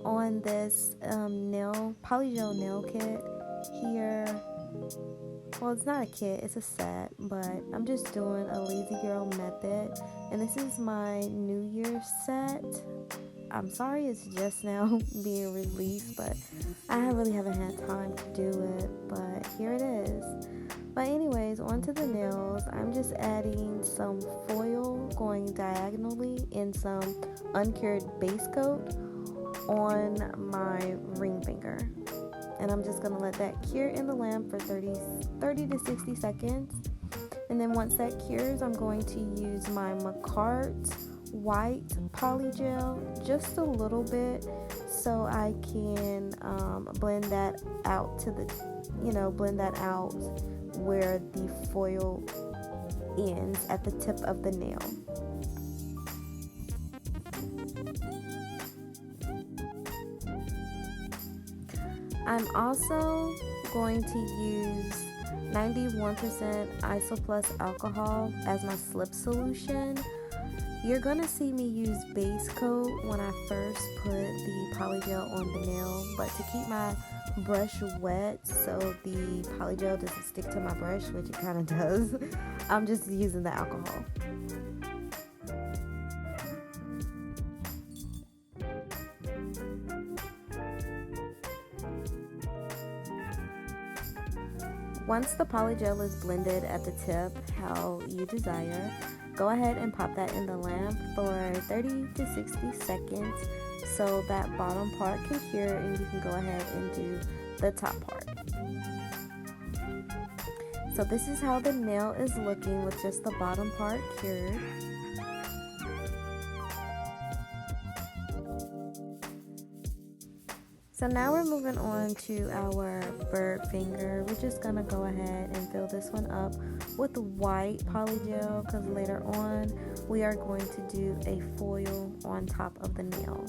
on this polygel nail kit here. Well, it's not a kit, it's a set, but I'm just doing a lazy girl method, and this is my New Year's set. I'm sorry it's just now being released, but I really haven't had time to do it, but here it is. But anyways, onto the nails. I'm just adding some foil going diagonally and some uncured base coat on my ring finger. And I'm just going to let that cure in the lamp for 30 to 60 seconds. And then once that cures, I'm going to use my Macart white polygel just a little bit so I can blend that out blend that out where the foil ends at the tip of the nail. I'm also going to use 91% Isoplus alcohol as my slip solution. You're going to see me use base coat when I first put the polygel on the nail, but to keep my brush wet so the polygel doesn't stick to my brush, which it kind of does, I'm just using the alcohol. Once the polygel is blended at the tip how you desire, go ahead and pop that in the lamp for 30 to 60 seconds so that bottom part can cure and you can go ahead and do the top part. So this is how the nail is looking with just the bottom part cured. So now we're moving on to our bird finger. We're just going to go ahead and fill this one up with white polygel because later on we are going to do a foil on top of the nail.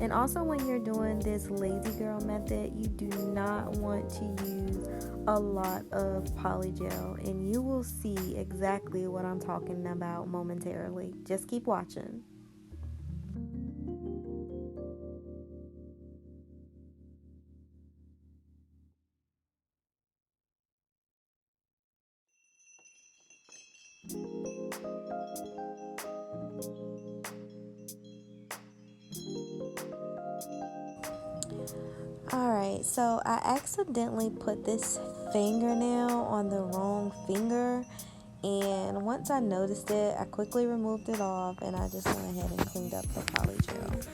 And also when you're doing this lazy girl method, you do not want to use a lot of polygel, and you will see exactly what I'm talking about momentarily. Just keep watching. Alright, so I accidentally put this fingernail on the wrong finger, and once I noticed it, I quickly removed it off and I just went ahead and cleaned up the polygel.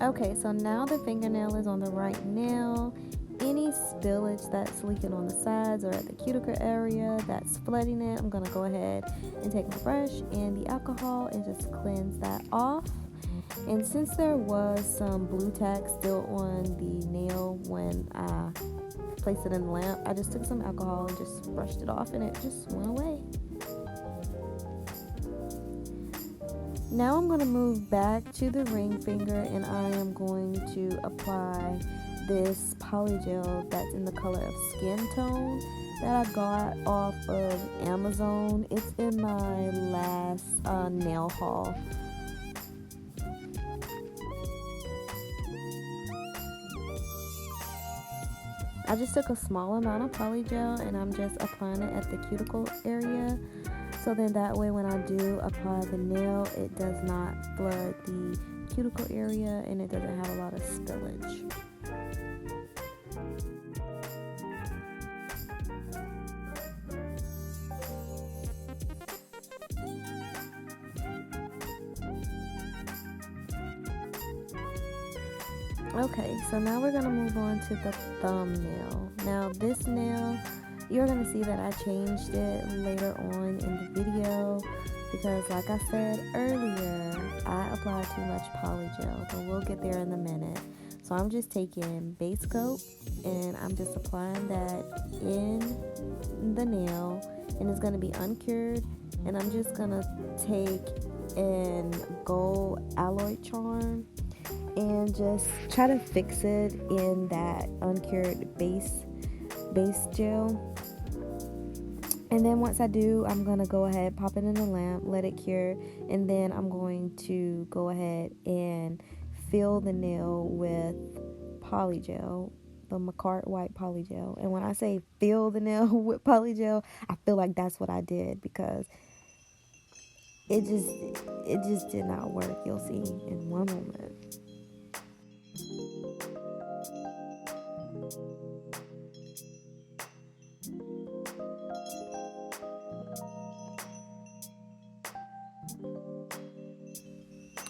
Okay, so now the fingernail is on the right nail. Any spillage that's leaking on the sides or at the cuticle area that's flooding it, I'm going to go ahead and take my brush and the alcohol and just cleanse that off. And since there was some blue tack still on the nail when I placed it in the lamp, I just took some alcohol and just brushed it off and it just went away. Now I'm going to move back to the ring finger and I am going to apply this polygel that's in the color of skin tone that I got off of Amazon. It's in my last nail haul. I just took a small amount of polygel and I'm just applying it at the cuticle area. So then that way when I do apply the nail, it does not flood the cuticle area and it doesn't have a lot of spillage. Okay, so now we're going to move on to the thumbnail. Now this nail, you're going to see that I changed it later on in the video because like I said earlier, I applied too much polygel, but we'll get there in a minute. So I'm just taking base coat and I'm just applying that in the nail and it's going to be uncured, and I'm just going to take an gold alloy charm and just try to fix it in that uncured base base gel. And then once I do, I'm going to go ahead, pop it in the lamp, let it cure, and then I'm going to go ahead and fill the nail with polygel, the Macart white polygel. And when I say fill the nail with polygel, I feel like that's what I did, because it just did not work. You'll see in one moment.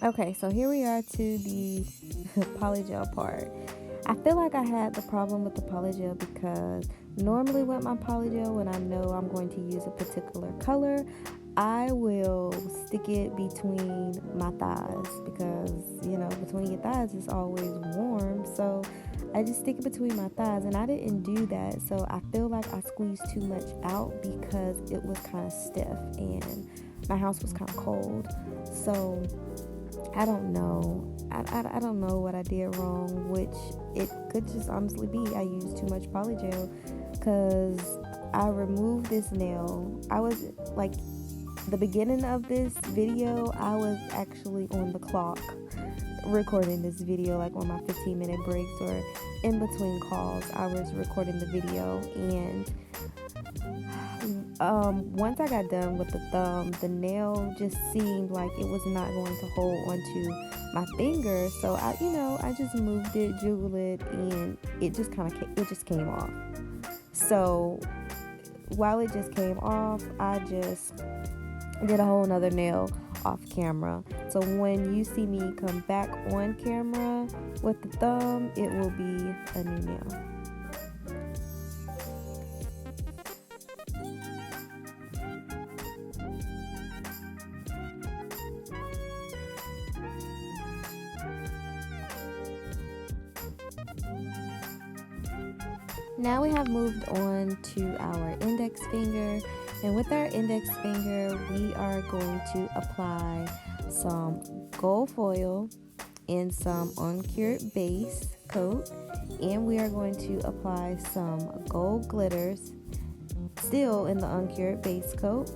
Okay, so here we are to the polygel part. I feel like I had the problem with the polygel because normally with my polygel, when I know I'm going to use a particular color, I will stick it between my thighs, because between your thighs is always warm, so I just stick it between my thighs, and I didn't do that. So I feel like I squeezed too much out because it was kind of stiff and my house was kind of cold. So I don't know. I don't know what I did wrong, which it could just honestly be I used too much polygel, because I removed this nail. I was like, the beginning of this video, I was actually on the clock recording this video, like on my 15-minute breaks or in between calls. I was recording the video, and once I got done with the thumb, the nail just seemed like it was not going to hold onto my finger. So I just moved it, jiggled it, and it just came off. So while it just came off, I just did a whole nother nail off camera. So when you see me come back on camera with the thumb, it will be a new nail. Now we have moved on to our index finger, and with our index finger we are going to apply some gold foil and some uncured base coat, and we are going to apply some gold glitters still in the uncured base coat,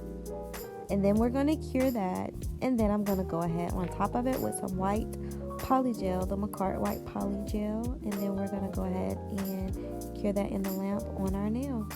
and then we're going to cure that, and then I'm going to go ahead on top of it with some white polygel, the Macart white polygel, and then we're going to go ahead and cure that in the lamp on our nail.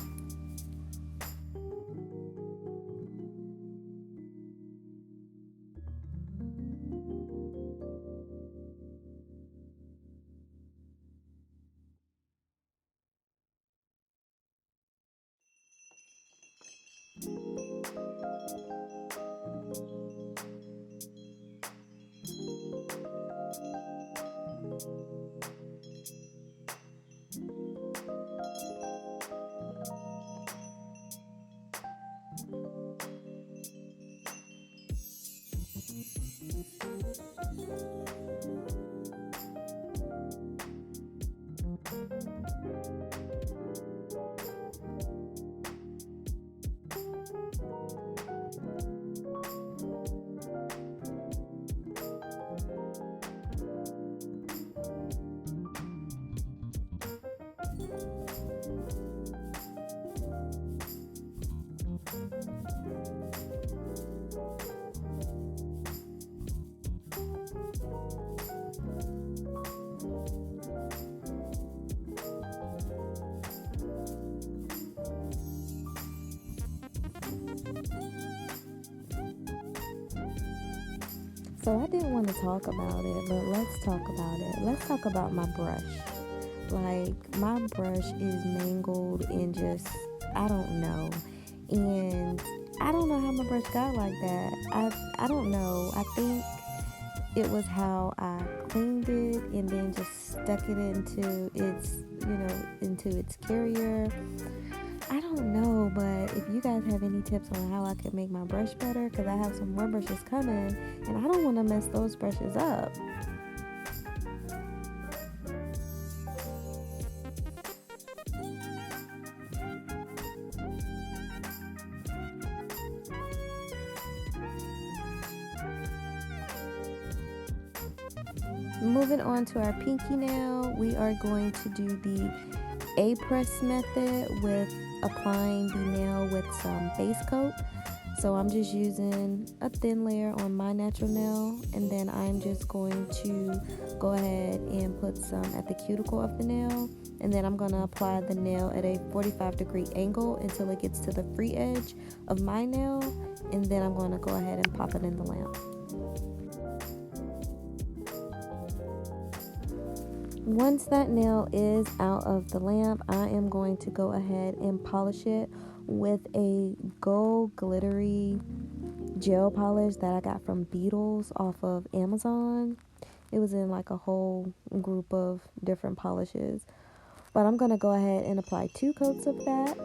So I didn't want to talk about it, but let's talk about it. Let's talk about my brush. Like, my brush is mangled and just, I don't know. And I don't know how my brush got like that. I don't know. I think it was how I cleaned it and then just stuck it into its carrier. I don't know, but if you guys have any tips on how I could make my brush better, because I have some more brushes coming and I don't want to mess those brushes up. Moving on to our pinky nail, we are going to do the a press method with applying the nail with some base coat. So I'm just using a thin layer on my natural nail, and then I'm just going to go ahead and put some at the cuticle of the nail, and then I'm going to apply the nail at a 45-degree angle until it gets to the free edge of my nail, and then I'm going to go ahead and pop it in the lamp. Once that nail is out of the lamp, I am going to go ahead and polish it with a gold glittery gel polish that I got from Beetles off of Amazon. It was in like a whole group of different polishes. But I'm going to go ahead and apply 2 coats of that.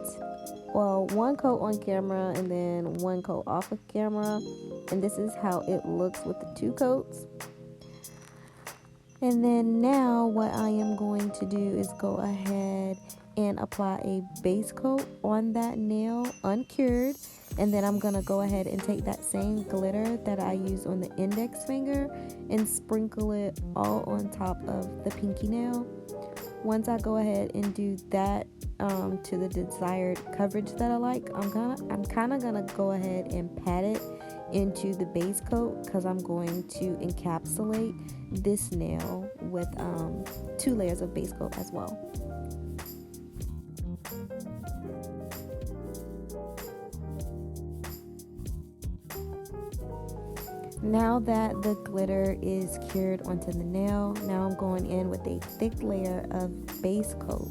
Well, 1 coat on camera and then 1 coat off of camera. And this is how it looks with the 2 coats. And then now what I am going to do is go ahead and apply a base coat on that nail uncured, and then I'm gonna go ahead and take that same glitter that I use on the index finger and sprinkle it all on top of the pinky nail. Once I go ahead and do that to the desired coverage that I like, I'm kind of gonna go ahead and pat it into the base coat, because I'm going to encapsulate this nail with 2 layers of base coat as well. Now that the glitter is cured onto the nail, now I'm going in with a thick layer of base coat.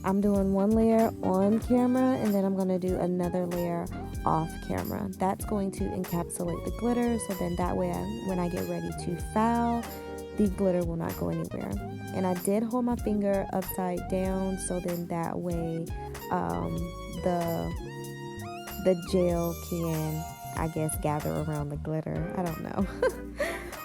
I'm doing 1 layer on camera, and then I'm going to do another layer off camera. That's going to encapsulate the glitter, so then that way when I get ready to file, the glitter will not go anywhere. And I did hold my finger upside down, so then that way the gel can, I guess, gather around the glitter. I don't know.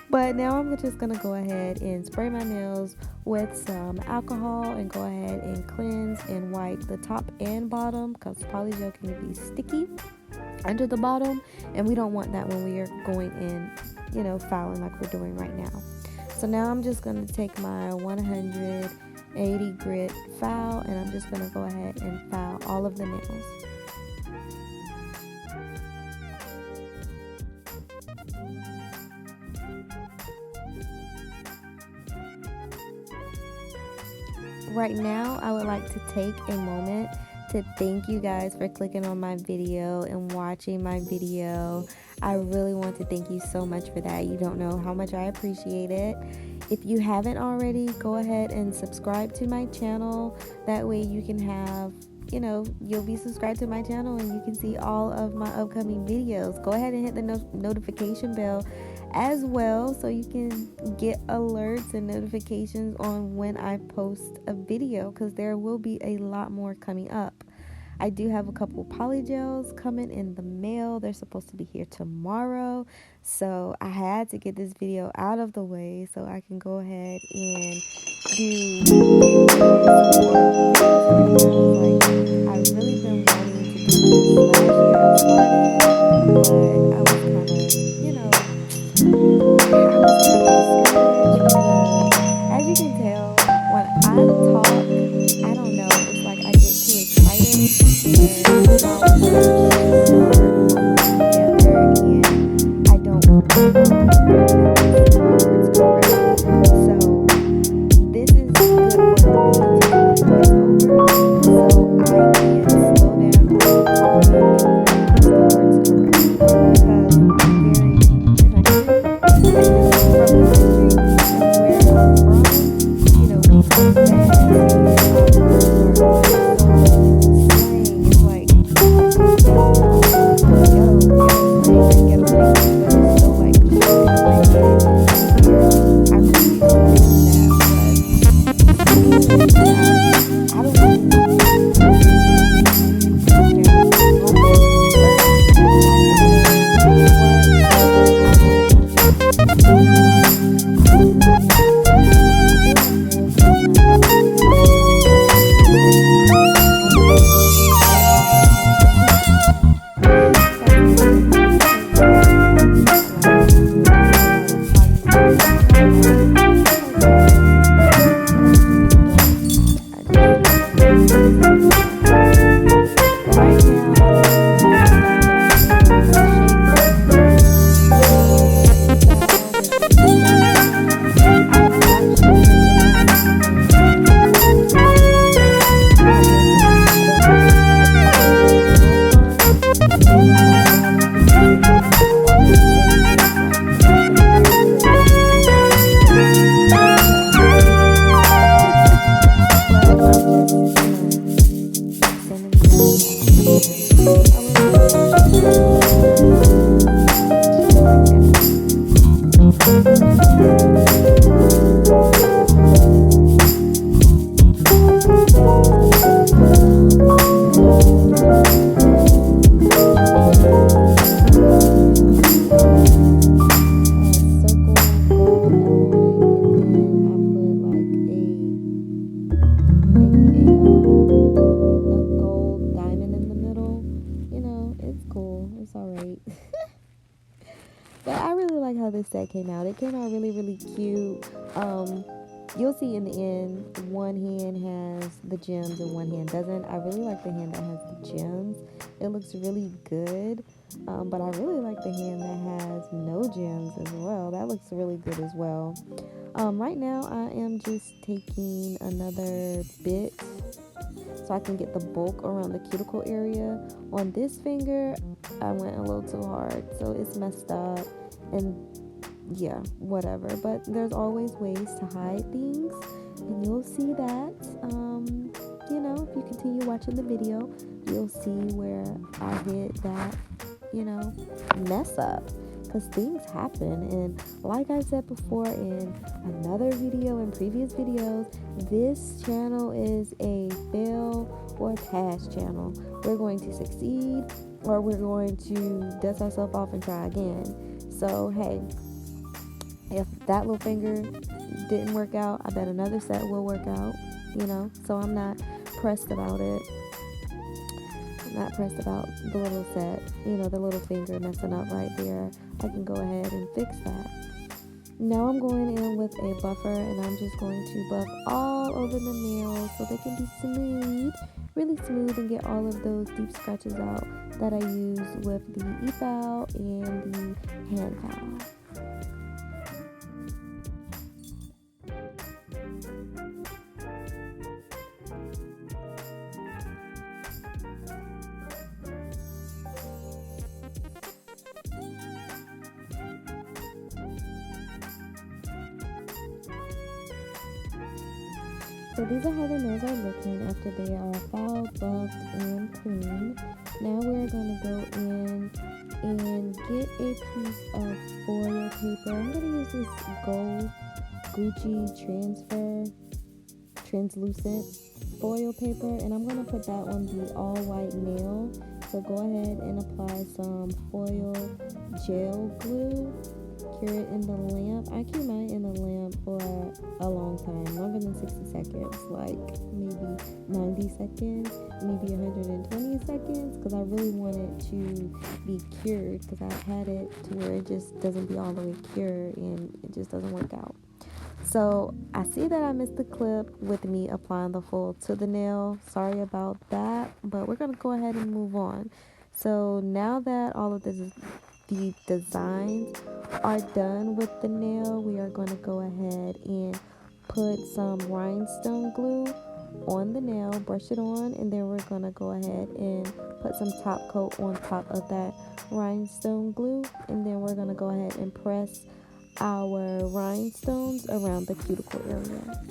But now I'm just going to go ahead and spray my nails with some alcohol and go ahead and cleanse and wipe the top and bottom, because polygel can be sticky under the bottom, and we don't want that when we are going in, filing like we're doing right now. So now I'm just going to take my 180 grit file, and I'm just going to go ahead and file all of the nails. Right now, I would like to take a moment to thank you guys for clicking on my video and watching my video. I really want to thank you so much for that. You don't know how much I appreciate it. If you haven't already, go ahead and subscribe to my channel. That way you can have, you'll be subscribed to my channel and you can see all of my upcoming videos. Go ahead and hit the notification bell as well, so you can get alerts and notifications on when I post a video, because there will be a lot more coming up. I do have a couple polygels coming in the mail. They're supposed to be here tomorrow, so I had to get this video out of the way so I can go ahead and do I've really been wanting to do this last year. I started, but I was kind of, as you can tell, when I talk, I don't know, it's like I get too excited and start together, and I don't pronounce words correctly. So this is good for me to voice over, so I can slow down and talk and pronounce the words correctly, because I'm very country. From the country and where I'm from, we talk fast and our words are so slang. It's like, But I really like how this set came out. It came out really, really cute. You'll see in the end, one hand has the gems and one hand doesn't. I really like the hand that has the gems. It looks really good. But I really like the hand that has no gems as well. That looks really good as well. Right now, I am just taking another bit so I can get the bulk around the cuticle area. On this finger, I went a little too hard, so it's messed up. And yeah, whatever. But there's always ways to hide things, and you'll see that. If you continue watching the video, you'll see where I hit that, mess up. Because things happen, and like I said before in another video and previous videos, this channel is a fail or pass channel. We're going to succeed, or we're going to dust ourselves off and try again. So hey, if that little finger didn't work out, I bet another set will work out, so I'm not pressed about it. Not pressed about the little set, the little finger messing up right there. I can go ahead and fix that. Now I'm going in with a buffer, and I'm just going to buff all over the nails so they can be smooth, really smooth, and get all of those deep scratches out that I use with the e-file and the hand file. So these are how the nails are looking after they are filed, buffed, and clean. Now we're going to go in and get a piece of foil paper. I'm going to use this gold Gucci translucent foil paper, and I'm going to put that on the all white nail. So go ahead and apply some foil gel glue. Cure it in the lamp. I keep mine in the lamp for a long time, longer than 60 seconds, like maybe 90 seconds, maybe 120 seconds, because I really want it to be cured, because I've had it to where it just doesn't be all the way cured and it just doesn't work out. So I see that I missed the clip with me applying the foil to the nail. Sorry about that, but we're going to go ahead and move on. So now that all of the designs are done with the nail, we are going to go ahead and put some rhinestone glue on the nail, brush it on, and then we're going to go ahead and put some top coat on top of that rhinestone glue, and then we're going to go ahead and press our rhinestones around the cuticle area.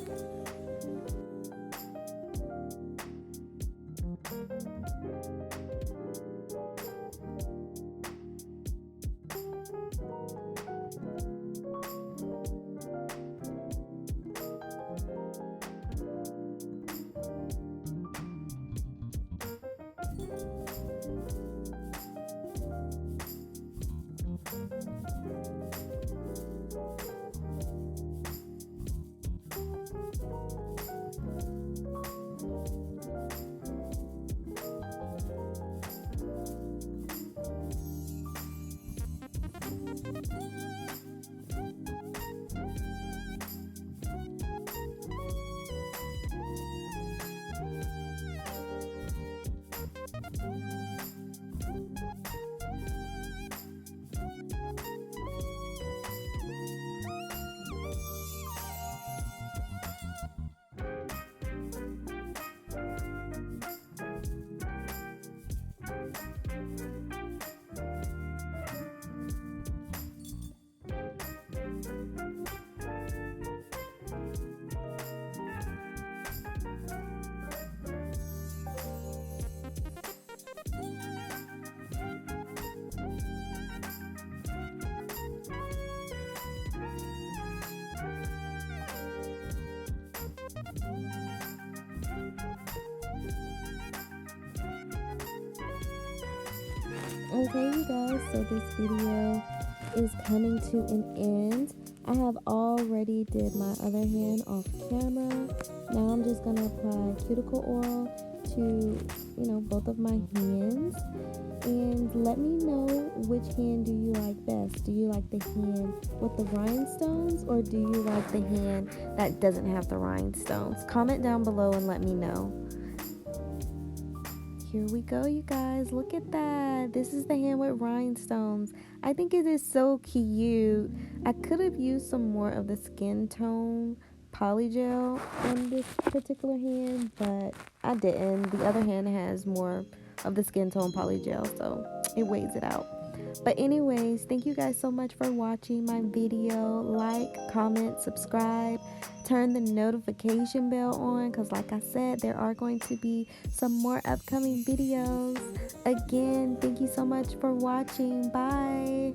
Okay, you guys, so this video is coming to an end. I have already did my other hand off camera. Now I'm just going to apply cuticle oil to, both of my hands. And let me know, which hand do you like best? Do you like the hand with the rhinestones, or do you like the hand that doesn't have the rhinestones? Comment down below and let me know. Here we go, you guys. Look at that. This is the hand with rhinestones. I think it is so cute. I could have used some more of the skin tone polygel on this particular hand, but I didn't. The other hand has more of the skin tone polygel, so it weighs it out. But anyways, thank you guys so much for watching my video. Like, comment, subscribe, turn the notification bell on, because like I said, there are going to be some more upcoming videos. Again, thank you so much for watching. Bye.